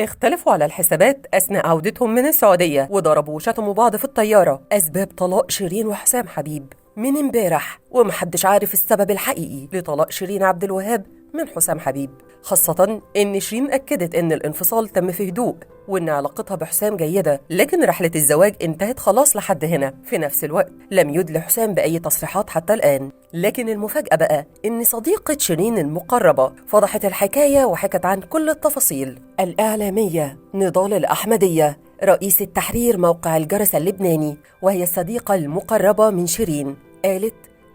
اختلفوا على الحسابات أثناء عودتهم من السعودية وضربوا وشتموا بعض في الطيارة. أسباب طلاق شيرين وحسام حبيب من امبارح، ومحدش عارف السبب الحقيقي لطلاق شيرين عبد الوهاب من حسام حبيب، خاصة إن شيرين أكدت إن الانفصال تم في هدوء وإن علاقتها بحسام جيدة، لكن رحلة الزواج انتهت خلاص لحد هنا. في نفس الوقت لم يدل حسام بأي تصريحات حتى الآن، لكن المفاجأة بقى إن صديقة شيرين المقربة فضحت الحكاية وحكت عن كل التفاصيل. الإعلامية نضال الأحمدية رئيس التحرير موقع الجرس اللبناني، وهي الصديقة المقربة من شيرين، قالت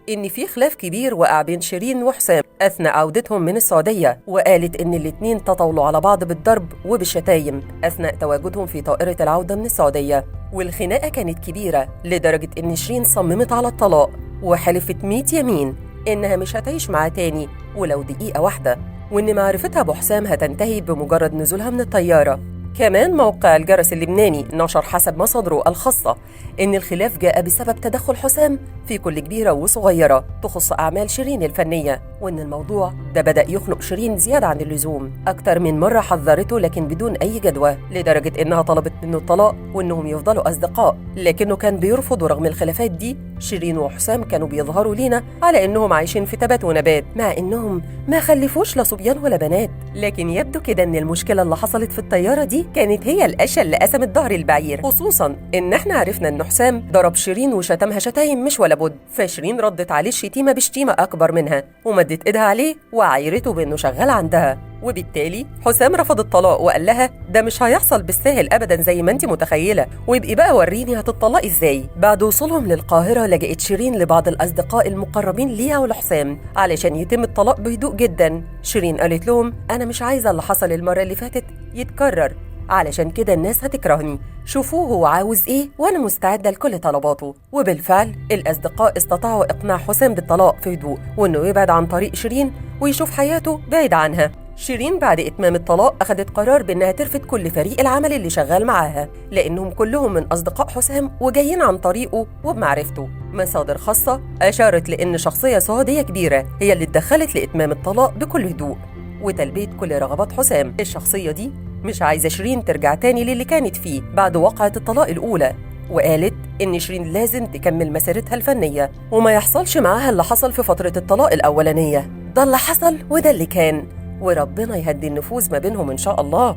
إن في خلاف كبير وقع بين شيرين وحسام أثناء عودتهم من السعودية، وقالت إن الاتنين تطاولوا على بعض بالضرب وبالشتايم أثناء تواجدهم في طائرة العودة من السعودية، والخناقة كانت كبيرة لدرجة إن شيرين صممت على الطلاق وحلفت 100 يمين إنها مش هتعيش معاه تاني ولو دقيقة واحدة، وإن معرفتها بحسام هتنتهي بمجرد نزولها من الطيارة. كمان موقع الجرس اللبناني نشر حسب مصادره الخاصة إن الخلاف جاء بسبب تدخل حسام في كل كبيرة وصغيرة تخص أعمال شيرين الفنية، وإن الموضوع ده بدأ يخنق شيرين زيادة عن اللزوم. أكتر من مرة حذرته لكن بدون أي جدوى، لدرجة إنها طلبت منه الطلاق وإنهم يفضلوا أصدقاء، لكنه كان بيرفض. ورغم الخلافات دي شيرين وحسام كانوا بيظهروا لينا على إنهم عايشين في تبات ونبات، مع إنهم ما خلفوش لا صبيان ولا بنات. لكن يبدو كده إن المشكلة اللي حصلت في الطيارة دي كانت هي القشة اللي قسمت ظهر البعير، خصوصا إن إحنا عرفنا إن حسام ضرب شيرين وشتمها شتايم مش ولا بد، فشيرين ردت عليه الشتيمة بشتيمة أكبر منها ومدت إيدها عليه وعايرته بإنه شغال عندها، وبالتالي حسام رفض الطلاق وقال لها ده مش هيحصل بالسهل أبدا زي ما أنت متخيلة، ويبقي بقى وريني هتطلقي إزاي. بعد وصولهم للقاهرة لجأت شيرين لبعض الأصدقاء المقربين ليها ولحسام علشان يتم الطلاق بهدوء جدا. شيرين قالت لهم أنا مش عايزة اللي حصل المرة اللي فاتت يتكرر، علشان كده الناس هتكرهني، شوفوه هو عاوز ايه وانا مستعدة لكل طلباته. وبالفعل الأصدقاء استطاعوا إقناع حسام بالطلاق في هدوء وإنه يبعد عن طريق شيرين ويشوف حياته بعيد عنها. شيرين بعد إتمام الطلاق أخذت قرار بأنها ترفض كل فريق العمل اللي شغال معاها، لأنهم كلهم من أصدقاء حسام وجايين عن طريقه وبمعرفته. مصادر خاصة أشارت لأن شخصية سعودية كبيرة هي اللي اتدخلت لإتمام الطلاق بكل هدوء وتلبية كل رغبات حسام. الشخصية دي مش عايزة شيرين ترجع تاني للي كانت فيه بعد وقعة الطلاق الأولى، وقالت إن شيرين لازم تكمل مسيرتها الفنية وما يحصلش معاها اللي حصل في فترة الطلاق الأولانية. ده اللي حصل وده اللي كان، وربنا يهدي النفوس ما بينهم إن شاء الله.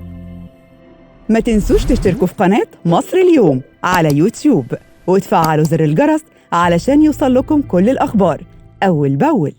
ما تنسوش تشتركوا في قناة مصر اليوم على يوتيوب وتفعلوا زر الجرس علشان يوصل لكم كل الأخبار أول بأول.